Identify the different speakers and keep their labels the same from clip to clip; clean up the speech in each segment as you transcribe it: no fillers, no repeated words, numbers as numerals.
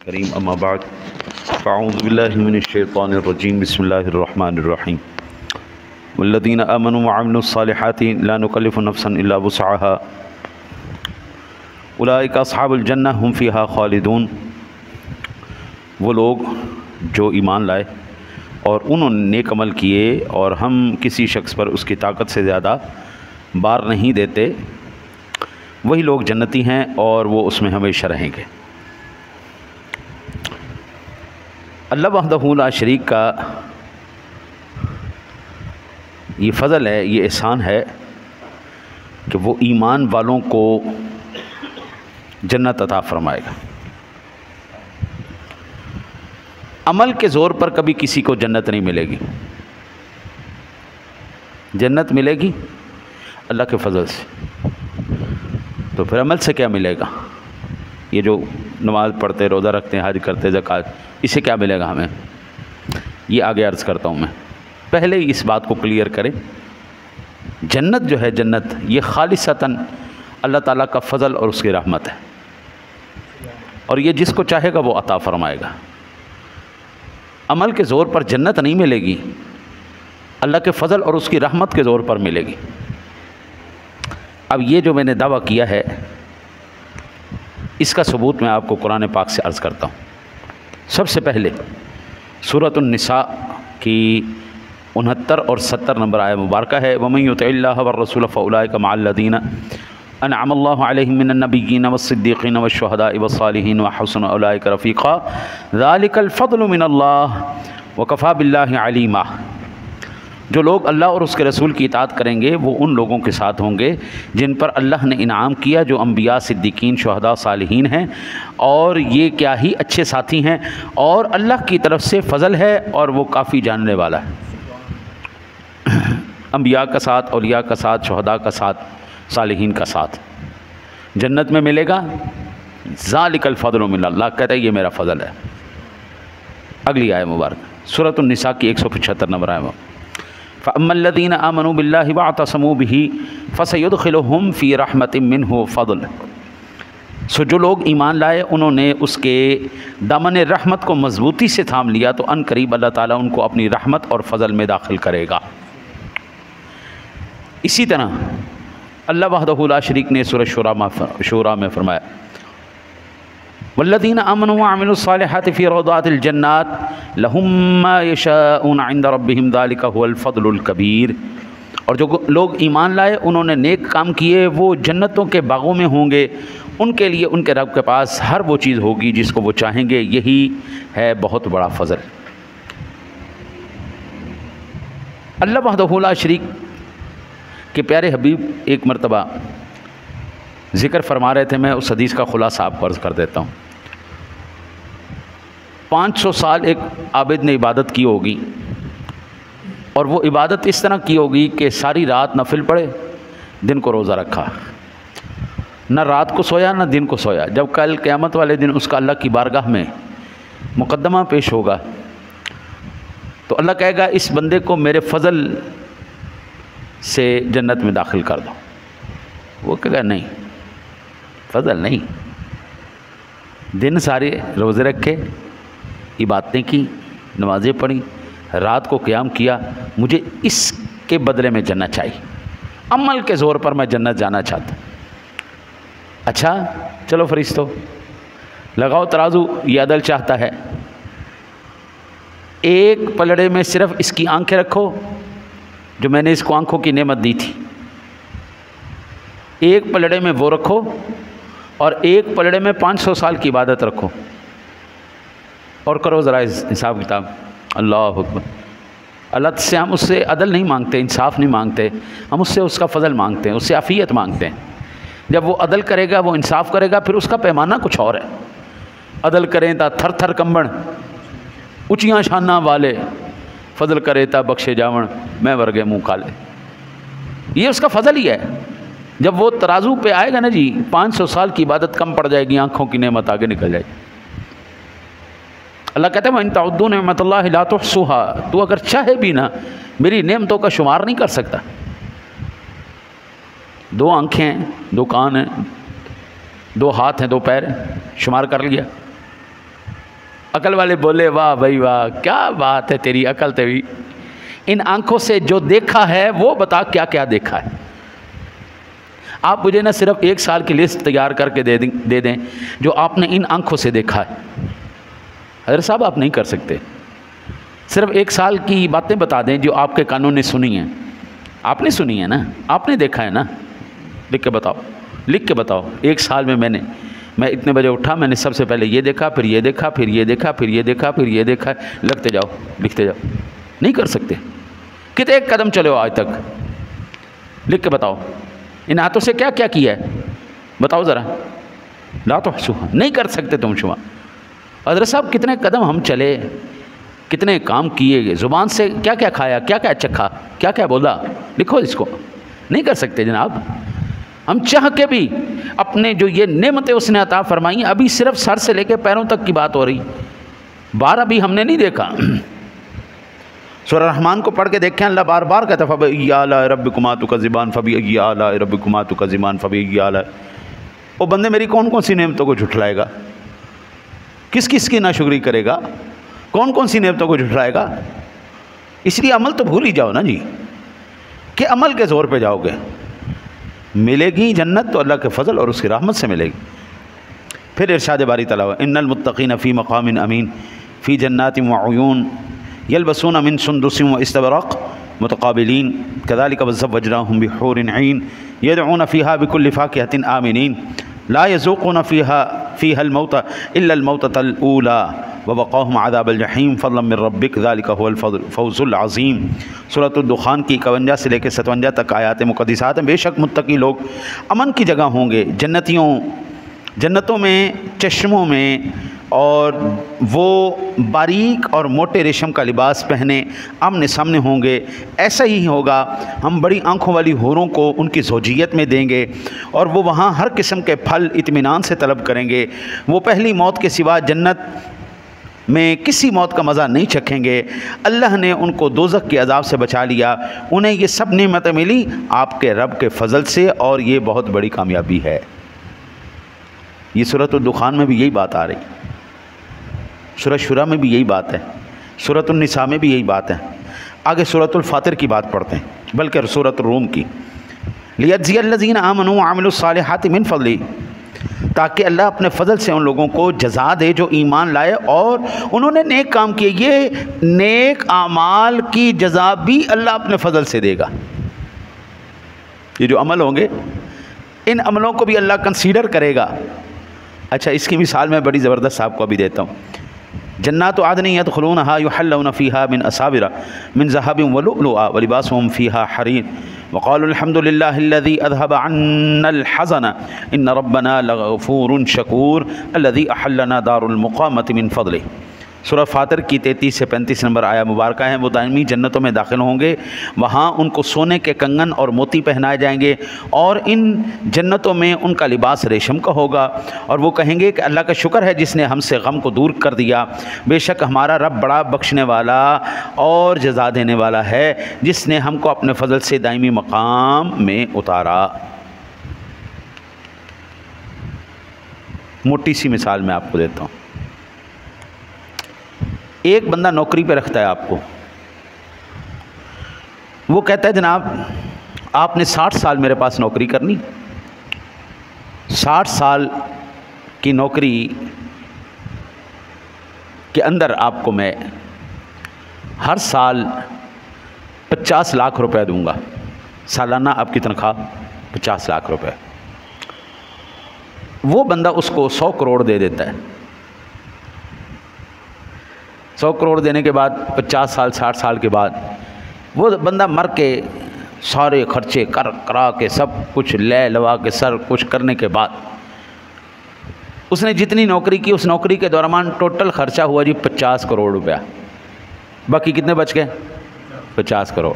Speaker 1: کریم اما بعد فاعوذ باللہ من الشیطان الرجیم بسم اللہ الرحمن الرحیم والذین آمنوا وعملوا الصالحات لا نکلف نفسا الا وسعها اولئک اصحاب الجنہ ہم فیہا خالدون۔ وہ لوگ جو ایمان لائے اور انہوں نے نیک عمل کیے اور ہم کسی شخص پر اس کی طاقت سے زیادہ بار نہیں دیتے، وہی لوگ جنتی ہیں اور وہ اس میں ہمیشہ رہیں گے۔ اللہ وحدہ لا شریک کا یہ فضل ہے، یہ احسان ہے کہ وہ ایمان والوں کو جنت عطا فرمائے گا۔ عمل کے زور پر کبھی کسی کو جنت نہیں ملے گی، جنت ملے گی اللہ کے فضل سے۔ تو پھر عمل سے کیا ملے گا؟ یہ جو نماز پڑھتے، روزہ رکھتے ہیں، حج کرتے، زکوٰۃ، اسے کیا ملے گا ہمیں؟ یہ آگے عرض کرتا ہوں میں، پہلے ہی اس بات کو کلیئر کریں۔ جنت جو ہے، جنت یہ خالصتاً اللہ تعالیٰ کا فضل اور اس کی رحمت ہے، اور یہ جس کو چاہے گا وہ عطا فرمائے گا۔ عمل کے زور پر جنت نہیں ملے گی، اللہ کے فضل اور اس کی رحمت کے زور پر ملے گی۔ اب یہ جو میں نے دعویٰ کیا ہے، اس کا ثبوت میں آپ کو قرآن پاک سے عرض کرتا ہوں۔ سب سے پہلے سورۃ النساء کی 69 اور 70 نمبر آیہ مبارکہ ہے، وَمَن يُطِعِ اللَّهَ وَالرَّسُولَ فَأُولَٰئِكَ مَعَ الَّذِينَ أَنْعَمَ اللَّهُ عَلَيْهِم مِّنَ النَّبِيِّينَ وَالصِّدِّيقِينَ وَالشُّهَدَاءِ وَالصَّالِحِينَ وَحَسُنَ أُولَٰئِكَ رَفِيقًا ذَلِكَ الْفَضْلُ مِنَ اللَّهِ وَكَفَىٰ بِاللَّهِ عَلِيمًا۔ جو لوگ اللہ اور اس کے رسول کی اطاعت کریں گے وہ ان لوگوں کے ساتھ ہوں گے جن پر اللہ نے انعام کیا، جو انبیاء، صدیقین، شہداء، صالحین ہیں، اور یہ کیا ہی اچھے ساتھی ہیں، اور اللہ کی طرف سے فضل ہے اور وہ کافی جاننے والا ہے۔ انبیاء کا ساتھ، اولیاء کا ساتھ، شہداء کا ساتھ، صالحین کا ساتھ جنت میں ملے گا۔ ذالک الفضل من اللہ، کہتا ہے یہ میرا فضل ہے۔ اگلی آیہ مبارک سورۃ النساء کی 175 نمبر آیہ مبارک، فَأَمَّا الَّذِينَ آمَنُوا بِاللَّهِ وَاعْتَصَمُوا بِهِ فَسَيُدْخِلُهُمْ فِي رَحْمَةٍ مِّنْهُ فَضْلٍ۔ سو جو لوگ ایمان لائے، انہوں نے اس کے دامن رحمت کو مضبوطی سے تھام لیا، تو ان قریب اللہ تعالیٰ ان کو اپنی رحمت اور فضل میں داخل کرے گا۔ اسی طرح اللہ وحدہ لا شریک نے سورہ شورى میں فرمایا، والذین آمنوا وعملوا الصالحات فی روضات الجنات لہم ما یشاءون عند ربہم ذلک هو الفضل الکبیر۔ اور جو لوگ ایمان لائے، انہوں نے نیک کام کیے، وہ جنتوں کے باغوں میں ہوں گے، ان کے لیے ان کے رب کے پاس ہر وہ چیز ہوگی جس کو وہ چاہیں گے، یہی ہے بہت بڑا فضل۔ اللہ وحدہ لا شریک کے پیارے حبیب ایک مرتبہ ذکر فرما رہے تھے، میں اس حدیث کا خلاصہ آپ کو عرض کر دیتا ہوں۔ 500 سال ایک عابد نے عبادت کی ہوگی، اور وہ عبادت اس طرح کی ہوگی کہ ساری رات نفل پڑھے، دن کو روزہ رکھا، نہ رات کو سویا نہ دن کو سویا۔ جب کل قیامت والے دن اس کا اللہ کی بارگاہ میں مقدمہ پیش ہوگا، تو اللہ کہے گا اس بندے کو میرے فضل سے جنت میں داخل کر دو۔ وہ کہے گا نہیں، فضل نہیں، دن سارے روزے رکھے، عبادتیں کی، نمازیں پڑھی، رات کو قیام کیا، مجھے اس کے بدلے میں جنت چاہیے، عمل کے زور پر میں جنت جانا چاہتا ہوں۔ اچھا چلو فرشتوں لگاؤ ترازو، یہ عدل چاہتا ہے، ایک پلڑے میں صرف اس کی آنکھیں رکھو جو میں نے اس کو آنکھوں کی نعمت دی تھی، ایک پلڑے میں وہ رکھو، اور ایک پلڑے میں 500 سال کی عبادت رکھو، اور کرو ذرا حساب کتاب۔ اللہ اکبر۔ اللہ سے ہم اس سے عدل نہیں مانگتے، انصاف نہیں مانگتے، ہم اس سے اس کا فضل مانگتے ہیں، اس سے عافیت مانگتے ہیں۔ جب وہ عدل کرے گا، وہ انصاف کرے گا، پھر اس کا پیمانہ کچھ اور ہے۔ عدل کریں تا تھر تھر کمبن اچیاں شاناں والے، فضل کرے تا بخشے جاون میں ورگے منہ کالے۔ یہ اس کا فضل ہی ہے۔ جب وہ ترازو پہ آئے گا نا جی، 500 سال کی عبادت کم پڑ جائے گی، آنکھوں کی نعمت آگے نکل جائے گی۔ اللہ کہتا ہے وَإِن تَعُدُّوا نِعْمَتَ اللَّهِ لَا تُحْصُوهَا، تو اگر چاہے بھی نا میری نعمتوں کا شمار نہیں کر سکتا۔ 2 آنکھیں ہیں، 2 کان ہیں، 2 ہاتھ ہیں، 2 پیر ہیں، شمار کر لیا؟ عقل والے بولے واہ بھائی واہ، کیا بات ہے تیری عقل تیری، ان آنکھوں سے جو دیکھا ہے وہ بتا کیا کیا دیکھا ہے۔ آپ مجھے نہ صرف 1 سال کی لسٹ تیار کر کے دے دیں جو آپ نے ان آنکھوں سے دیکھا ہے۔ حضرت صاحب آپ نہیں کر سکتے، صرف 1 سال کی باتیں بتا دیں جو آپ کے کانوں نے سنی ہیں۔ آپ نے سنی ہے نا، آپ نے دیکھا ہے نا، لکھ کے بتاؤ، لکھ کے بتاؤ۔ 1 سال میں میں اتنے بجے اٹھا، میں نے سب سے پہلے یہ دیکھا، پھر یہ دیکھا، پھر یہ دیکھا، پھر یہ دیکھا، پھر یہ دیکھا، لگتے جاؤ، لکھتے جاؤ۔ نہیں کر سکتے۔ کتنے قدم چلے ہو آج تک، لکھ کے بتاؤ۔ ان ہاتھوں سے کیا کیا کیا ہے بتاؤ ذرا، لا تحصوها، نہیں کر سکتے تم شما۔ حضرت صاحب کتنے قدم ہم چلے، کتنے کام کیے، زبان سے کیا کیا کھایا، کیا کیا چکھا، کیا کیا بولا، لکھو اس کو۔ نہیں کر سکتے جناب۔ ہم چاہ کے بھی اپنے جو یہ نعمتیں اس نے عطا فرمائی ہیں، ابھی صرف سر سے لے کے پیروں تک کی بات ہو رہی، بار ابھی ہم نے نہیں دیکھا۔ سورہ رحمان کو پڑھ کے دیکھیں، اللہ بار بار کہتا ہے فَبِأَيِّ آلَاءِ رَبِّكُمَا تُكَذِّبَانِ فَبِأَيِّ آلَاءِ رَبِّكُمَا تُكَذِّبَانِ فَبِأَيِّ آلَاءِ۔ وہ بندے میری کون کون سی نعمتوں کو جھٹلائے گا، کس کس کی ناشکری کرے گا، کون کون سی نعمتوں کو جھٹلائے گا۔ اس لیے عمل تو بھول ہی جاؤ نا جی، کہ عمل کے زور پہ جاؤ گے۔ ملے گی جنت تو اللہ کے فضل اور اس کی رحمت سے ملے گی۔ پھر ارشاد باری تعالیٰ ان المتقین فی مقام امین فی جنات وعیون یلبسون من سندس واستبرق متقابلین کذالک وزوجناہم بحور عین یدعون فیہا بکل فاکہۃ آمنین لا یذوقون فیہا الموت الا الموتۃ الاولی ووقاہم عذاب الجحیم فضلا من ربک ذالک هو الفوز العظیم۔ سورۃ الدخان کی 51 سے لے کے 57 تک آیات مقدسات ہیں۔ بے شک متقی لوگ امن کی جگہ ہوں گے، جنتوں میں، چشموں میں، اور وہ باریک اور موٹے ریشم کا لباس پہنے آمنے سامنے ہوں گے۔ ایسا ہی ہوگا، ہم بڑی آنکھوں والی حوروں کو ان کی زوجیت میں دیں گے، اور وہ وہاں ہر قسم کے پھل اطمینان سے طلب کریں گے۔ وہ پہلی موت کے سوا جنت میں کسی موت کا مزہ نہیں چکھیں گے۔ اللہ نے ان کو دوزخ کے عذاب سے بچا لیا، انہیں یہ سب نعمتیں ملی آپ کے رب کے فضل سے، اور یہ بہت بڑی کامیابی ہے۔ یہ سورۃ الدخان میں بھی یہی بات آ رہی، سورۃ شورى میں بھی یہی بات ہے، سورۃ النساء میں بھی یہی بات ہے۔ آگے سورۃ الفاطر کی بات پڑھتے ہیں، بلکہ سورۃ الروم کی۔ لیجزی الذین آمنوا وعملوا الصالحات من فضلہ، تاکہ اللہ اپنے فضل سے ان لوگوں کو جزا دے جو ایمان لائے اور انہوں نے نیک کام کیے۔ یہ نیک اعمال کی جزا بھی اللہ اپنے فضل سے دے گا۔ یہ جو عمل ہوں گے، ان عملوں کو بھی اللہ کنسیڈر کرے گا۔ اچھا، اس کی مثال میں بڑی زبردست آپ کو ابھی دیتا ہوں۔ جنات عدن يدخلونها يحلون فيها من أساور من ذهب ولؤلؤا ولباسهم فيها حرير وقالوا الحمد لله الذي أذهب عنا الحزن إن ربنا لغفور شكور الذي أحلنا دار المقامة من فضله۔ سورہ فاطر کی 33 سے 35 نمبر آیا مبارکہ ہیں۔ وہ دائمی جنتوں میں داخل ہوں گے، وہاں ان کو سونے کے کنگن اور موتی پہنائے جائیں گے، اور ان جنتوں میں ان کا لباس ریشم کا ہوگا، اور وہ کہیں گے کہ اللہ کا شکر ہے جس نے ہم سے غم کو دور کر دیا۔ بے شک ہمارا رب بڑا بخشنے والا اور جزا دینے والا ہے، جس نے ہم کو اپنے فضل سے دائمی مقام میں اتارا۔ موٹی سی مثال میں آپ کو دیتا ہوں۔ ایک بندہ نوکری پہ رکھتا ہے آپ کو، وہ کہتا ہے جناب آپ نے 60 سال میرے پاس نوکری کرنی، 60 سال کی نوکری کے اندر آپ کو میں ہر سال 50 لاکھ روپے دوں گا، سالانہ آپ کی تنخواہ 50 لاکھ روپے۔ وہ بندہ اس کو 100 کروڑ دے دیتا ہے۔ 100 کروڑ دینے کے بعد 50 سال 60 سال کے بعد وہ بندہ مر کے سارے خرچے کرا کے سب کچھ لے لوا کے سر کچھ کرنے کے بعد اس نے جتنی نوکری کی، اس نوکری کے دوران ٹوٹل خرچہ ہوا جی 50 کروڑ روپیہ، باقی کتنے بچ گئے؟ 50 کروڑ۔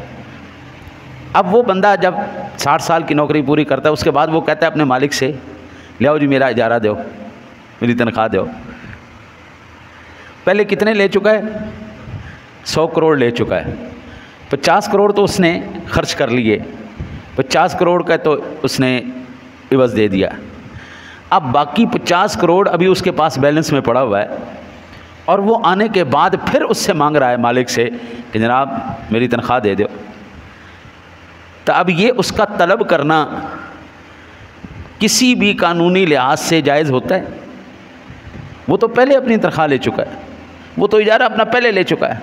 Speaker 1: اب وہ بندہ جب 60 سال کی نوکری پوری کرتا ہے، اس کے بعد وہ کہتا ہے اپنے مالک سے لے آؤ جی میرا اجارہ دو، میری تنخواہ دو۔ پہلے کتنے لے چکا ہے؟ 100 کروڑ لے چکا ہے۔ 50 کروڑ تو اس نے خرچ کر لیے، 50 کروڑ کا تو اس نے عوض دے دیا۔ اب باقی 50 کروڑ ابھی اس کے پاس بیلنس میں پڑا ہوا ہے۔ اور وہ آنے کے بعد پھر اس سے مانگ رہا ہے مالک سے کہ جناب میری تنخواہ دے دو، تو اب یہ اس کا طلب کرنا کسی بھی قانونی لحاظ سے جائز ہوتا ہے؟ وہ تو پہلے اپنی تنخواہ لے چکا ہے، وہ تو اجارہ اپنا پہلے لے چکا ہے،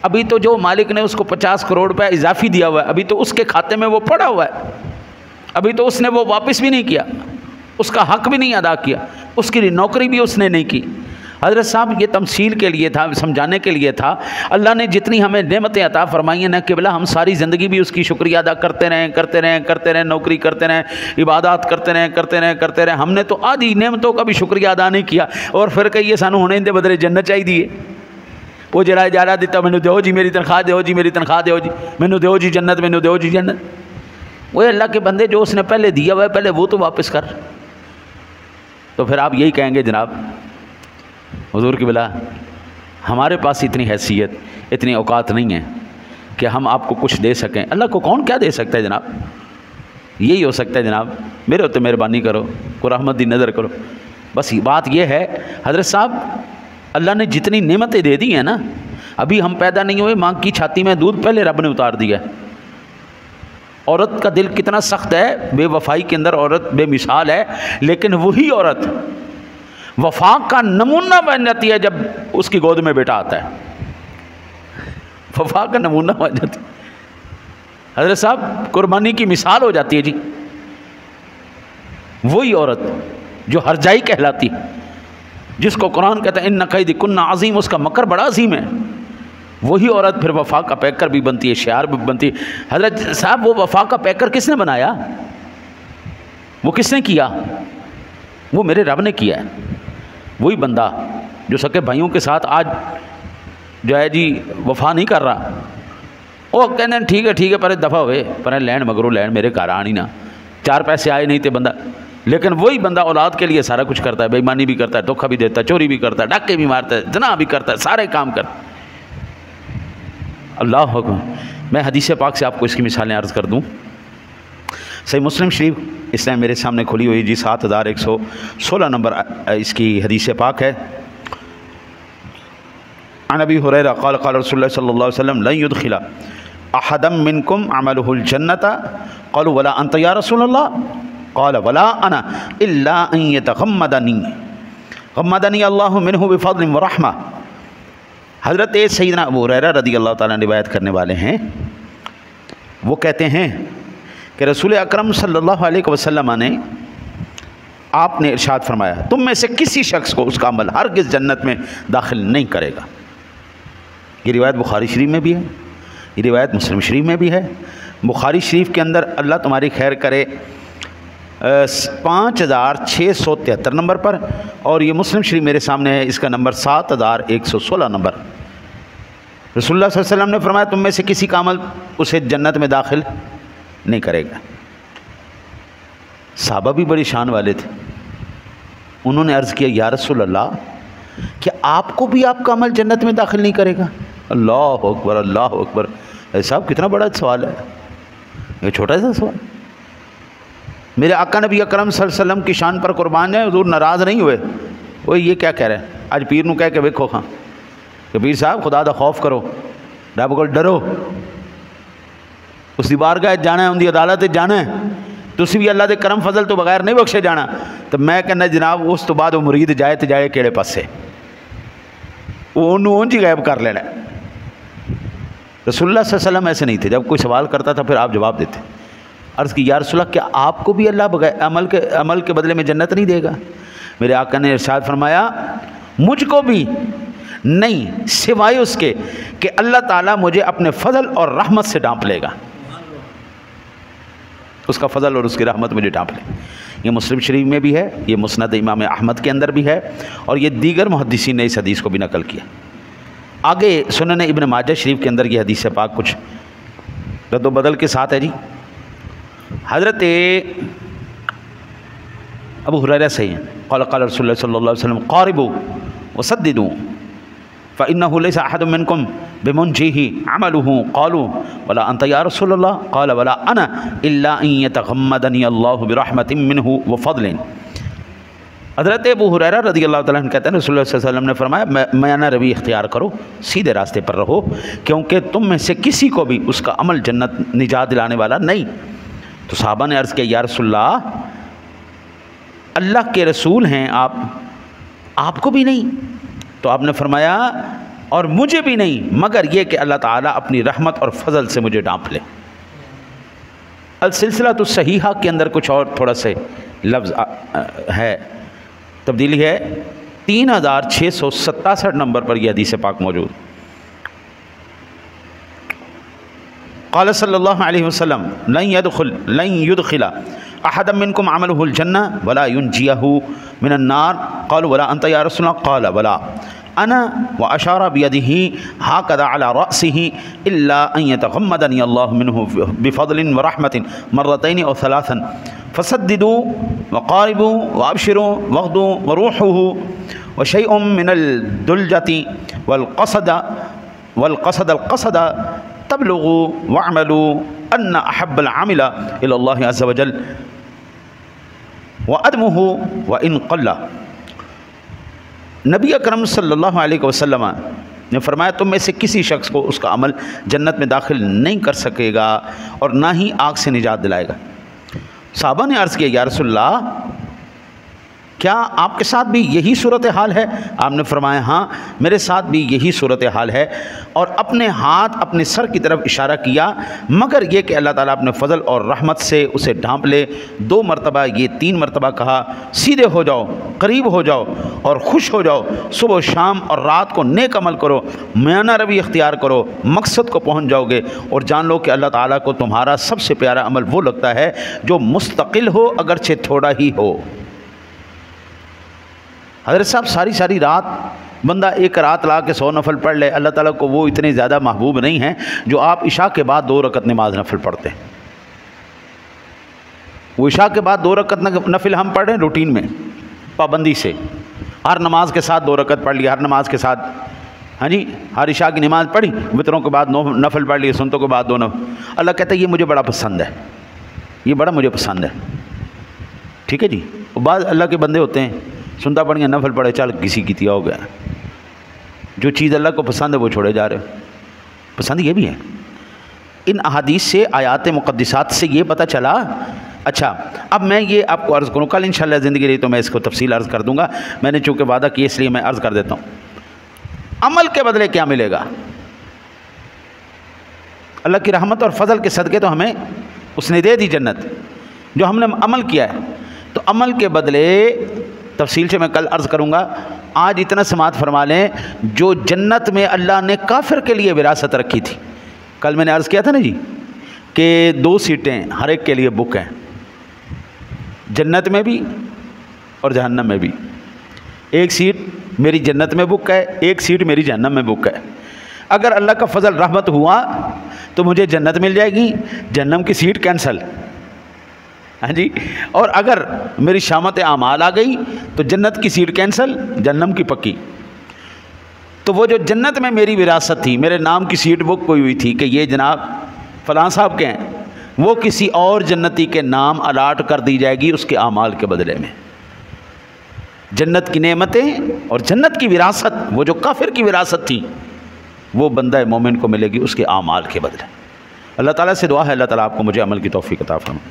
Speaker 1: ابھی تو جو مالک نے اس کو 50 کروڑ روپے اضافی دیا ہوا ہے ابھی تو اس کے کھاتے میں وہ پڑا ہوا ہے، ابھی تو اس نے وہ واپس بھی نہیں کیا، اس کا حق بھی نہیں ادا کیا، اس کی نوکری بھی اس نے نہیں کی۔ حضرت صاحب یہ تمثیل کے لیے تھا، سمجھانے کے لیے تھا۔ اللہ نے جتنی ہمیں نعمتیں عطا فرمائی ہیں نا قبلہ، ہم ساری زندگی بھی اس کی شکریہ ادا کرتے رہیں، نوکری کرتے رہیں، عبادات کرتے رہیں، ہم نے تو آدھی نعمتوں کا بھی شکریہ ادا نہیں کیا، اور پھر کہیے سانو ہونے دے بدلے جنت چاہیے، وہ جڑا اجارہ دیتا مینوں دیو جی میری تنخواہ دیو جی، میری تنخواہ دیو جی، مینوں دیو جی جنت، مینوں دیو جی جنت۔ وہ اللہ کے بندے جو اس نے پہلے دیا ہوا ہے پہلے وہ تو واپس کر۔ تو پھر آپ یہی کہیں گے جناب حضور کی بلا ہمارے پاس اتنی حیثیت اتنی اوقات نہیں ہے کہ ہم آپ کو کچھ دے سکیں۔ اللہ کو کون کیا دے سکتا ہے جناب؟ یہی ہو سکتا ہے جناب میرے ہوتے مہربانی کرو، کوئی رحمت دی نظر کرو، بس بات یہ ہے۔ حضرت صاحب اللہ نے جتنی نعمتیں دے دی ہیں نا، ابھی ہم پیدا نہیں ہوئے ماں کی چھاتی میں دودھ پہلے رب نے اتار دیا ہے۔ عورت کا دل کتنا سخت ہے، بے وفائی کے اندر عورت بے مثال ہے، لیکن وہی عورت وفا کا نمونہ بن جاتی ہے جب اس کی گود میں بیٹا آتا ہے، وفا کا نمونہ بن جاتی ہے۔ حضرت صاحب قربانی کی مثال ہو جاتی ہے جی، وہی عورت جو ہرجائی کہلاتی، جس کو قرآن کہتا ہے ان قید کن عظیم، اس کا مکر بڑا عظیم ہے، وہی عورت پھر وفا کا پیکر بھی بنتی ہے، شعار بھی بنتی ہے۔ حضرت صاحب وہ وفا کا پیکر کس نے بنایا؟ وہ کس نے کیا؟ وہ میرے رب نے کیا ہے۔ وہی بندہ جو سکے بھائیوں کے ساتھ آج جو ہے جی وفا نہیں کر رہا، وہ کہنے ٹھیک ہے پر دفعہ ہوئے پر لین مگرو لین میرے گھر آنی نہ، 4 پیسے آئے نہیں تھے بندہ، لیکن وہی بندہ اولاد کے لیے سارا کچھ کرتا ہے، بے ایمانی بھی کرتا ہے، دھوکہ بھی دیتا ہے، چوری بھی کرتا ہے، ڈاکے بھی مارتا ہے، زنا بھی کرتا ہے، سارے کام کرتا ہے۔ اللہ اکبر۔ میں حدیث پاک سے آپ کو اس کی مثالیں عرض کر دوں۔ صحیح مسلم شریف اس نے میرے سامنے کھلی ہوئی جی، 7116 نمبر اس کی حدیث پاک ہے۔ عن ابی ہریرہ قال قال رسول اللہ صلی اللہ علیہ وسلم لن يدخل احدا منکم عمله الجنۃ قالوا ولا انت یا رسول اللہ قال ولا انا الا ان يتغمدنی غمدنی اللہ منہ بفضل ورحمہ۔ حضرت سیدنا ابو ہریرہ رضی اللہ تعالیٰ روایت کرنے والے ہیں، وہ کہتے ہیں کہ رسول اکرم صلی اللہ علیہ وسلم نے آپ نے ارشاد فرمایا تم میں سے کسی شخص کو اس کا عمل ہرگز جنت میں داخل نہیں کرے گا۔ یہ روایت بخاری شریف میں بھی ہے، یہ روایت مسلم شریف میں بھی ہے۔ بخاری شریف کے اندر اللہ تمہاری خیر کرے 5673 نمبر پر، اور یہ مسلم شریف میرے سامنے ہے، اس کا نمبر 7116 نمبر۔ رسول اللہ صلی اللہ علیہ وسلم نے فرمایا تم میں سے کسی کا عمل اسے جنت میں داخل نہیں کرے گا۔ صحابہ بھی بڑی شان والے تھے، انہوں نے عرض کیا یا رسول اللہ کہ آپ کو بھی آپ کا عمل جنت میں داخل نہیں کرے گا؟ اللہ اکبر اللہ اکبر۔ صاحب کتنا بڑا سوال ہے، یہ چھوٹا سا سوال۔ میرے آقا نبی اکرم صلی اللہ علیہ وسلم کی شان پر قربان ہے، حضور ناراض نہیں ہوئے۔ وہ یہ کیا کہہ رہے ہیں؟ آج پیر نو کہہ کے ویکھو خاں کہ پیر صاحب خدا دا خوف کرو، رب کو ڈرو، اس دی بارگاہ جانا ہے، ان دی عدالت جانا ہے، تسی بھی اللہ دے کرم فضل تو بغیر نہیں بخشے جانا۔ تو میں کہنا جناب اس تو بعد وہ مرید جائے تو جائے کیڑے پاسے، وہ انہوں اونج ہی غائب کر لینا۔ رسول اللہ صلی اللہ علیہ وسلم ایسے نہیں تھے، جب کوئی سوال کرتا تھا پھر آپ جواب دیتے۔ عرض کی یا رسول اللہ کیا آپ کو بھی اللہ بغیر عمل کے بدلے میں جنت نہیں دے گا؟ میرے آقا نے ارشاد فرمایا مجھ کو بھی نہیں، سوائے اس کے کہ اللہ تعالیٰ مجھے اپنے فضل اور رحمت سے ڈانپ لے گا، اس کا فضل اور اس کی رحمت مجھے ڈانپ لے۔ یہ مسلم شریف میں بھی ہے، یہ مسند امام احمد کے اندر بھی ہے، اور یہ دیگر محدثین نے اس حدیث کو بھی نقل کیا۔ آگے سنن ابن ماجہ شریف کے اندر یہ حدیث پاک کچھ رد و بدل کے ساتھ ہے جی۔ حضرت ابو ہریرہ سے قال قال رسول اللہ صلی اللہ علیہ وسلم قاربوا وسددوا فإنه ليس أحد منكم بمنجيه عمله قالوا ولا أنت يا رسول الله قال ولا أنا إلا أن يتغمدني الله برحمة منه وفضل۔ حضرت ابو ہریرہ رضی اللہ تعالیٰ عنہ کہتے ہیں رسول اللہ صلی اللہ علیہ وسلم نے فرمایا میانہ روی اختیار کرو، سیدھے راستے پر رہو، کیونکہ تم میں سے کسی کو بھی اس کا عمل جنت نجات دلانے والا نہیں۔ تو صحابہ نے عرض کیا یا رسول اللہ، اللہ کے رسول ہیں آپ کو بھی نہیں؟ تو آپ نے فرمایا اور مجھے بھی نہیں، مگر یہ کہ اللہ تعالیٰ اپنی رحمت اور فضل سے مجھے ڈانپ لے۔ السلسلۃ الصحیحہ کے اندر کچھ اور تھوڑا سے لفظ ہے، تبدیلی ہے، 3667 نمبر پر یہ حدیث پاک موجود۔ قال صلی اللہ علیہ وسلم لن يدخل احد منکم عمله الجنہ ولا ينجیہ من النار قالوا ولا انت یا رسول اللہ قال ولا انا واشار بیدہ هكذا على رأسه الا ان يتغمدني الله منه بفضل ورحمة مرتين او ثلاثا فسددوا وقاربوا وابشروا واغدوا وروحوا وشيء من الدلجة والقصد القصد تبلغوا واعملوا ان احب العمل الى الله عز وجل وادمه وان قل۔ نبی اکرم صلی اللہ علیہ وسلم نے فرمایا تم میں سے کسی شخص کو اس کا عمل جنت میں داخل نہیں کر سکے گا اور نہ ہی آگ سے نجات دلائے گا۔ صحابہ نے عرض کیا یا رسول اللہ، کیا آپ کے ساتھ بھی یہی صورتحال ہے؟ آپ نے فرمایا ہاں میرے ساتھ بھی یہی صورتحال ہے، اور اپنے ہاتھ اپنے سر کی طرف اشارہ کیا، مگر یہ کہ اللہ تعالیٰ اپنے فضل اور رحمت سے اسے ڈھانپ لے۔ 2 مرتبہ یہ 3 مرتبہ کہا سیدھے ہو جاؤ، قریب ہو جاؤ اور خوش ہو جاؤ، صبح و شام اور رات کو نیک عمل کرو، میانہ روی اختیار کرو، مقصد کو پہنچ جاؤ گے، اور جان لو کہ اللہ تعالیٰ کو تمہارا سب سے پیارا عمل وہ لگتا ہے جو مستقل ہو اگرچہ تھوڑا ہی ہو۔ حضرت صاحب ساری رات بندہ ایک رات لا کے 100 نفل پڑھ لے، اللہ تعالیٰ کو وہ اتنے زیادہ محبوب نہیں ہیں جو آپ عشاء کے بعد 2 رکعت نماز نفل پڑھتے ہیں۔ وہ عشاء کے بعد 2 رکعت نفل ہم پڑھ رہے ہیں روٹین میں، پابندی سے، ہر نماز کے ساتھ 2 رکعت پڑھ لی، ہر نماز کے ساتھ، ہاں جی، ہر عشاء کی نماز پڑھی، وتروں کے بعد 9 نفل پڑھ لیے، سنتوں کے بعد 2 نفل۔ اللہ کہتا ہے یہ مجھے بڑا پسند ہے، یہ بڑا مجھے پسند ہے، ٹھیک ہے جی۔ بعض اللہ کے بندے ہوتے ہیں سنتا پڑھ گیا، نفل پڑھے، چل کسی کی تیا ہو گیا، جو چیز اللہ کو پسند ہے وہ چھوڑے جا رہے ہو۔ پسند یہ بھی ہے۔ ان احادیث سے، آیات مقدسات سے یہ پتہ چلا۔ اچھا اب میں یہ آپ کو عرض کروں، کل انشاءاللہ زندگی رہی تو میں اس کو تفصیل عرض کر دوں گا، میں نے چونکہ وعدہ کیا اس لیے میں عرض کر دیتا ہوں۔ عمل کے بدلے کیا ملے گا؟ اللہ کی رحمت اور فضل کے صدقے تو ہمیں اس نے دے دی جنت، جو ہم نے عمل کیا ہے، تو عمل کے بدلے تفصیل سے میں کل عرض کروں گا۔ آج اتنا سماعت فرما لیں، جو جنت میں اللہ نے کافر کے لیے وراثت رکھی تھی، کل میں نے عرض کیا تھا نا جی کہ 2 سیٹیں ہر ایک کے لیے بک ہیں، جنت میں بھی اور جہنم میں بھی۔ 1 سیٹ میری جنت میں بک ہے، 1 سیٹ میری جہنم میں بک ہے۔ اگر اللہ کا فضل رحمت ہوا تو مجھے جنت مل جائے گی، جہنم کی سیٹ کینسل، ہاں جی، اور اگر میری شامت اعمال آ گئی تو جنت کی سیٹ کینسل، جہنم کی پکی۔ تو وہ جو جنت میں میری وراثت تھی، میرے نام کی سیٹ بک ہوئی تھی کہ یہ جناب فلاں صاحب کے ہیں، وہ کسی اور جنتی کے نام الاٹ کر دی جائے گی اس کے اعمال کے بدلے میں۔ جنت کی نعمتیں اور جنت کی وراثت، وہ جو کافر کی وراثت تھی، وہ بندہ مومن کو ملے گی اس کے اعمال کے بدلے۔ اللہ تعالیٰ سے دعا ہے اللہ تعالیٰ آپ کو مجھے عمل کی توفیق عطا فرمائے۔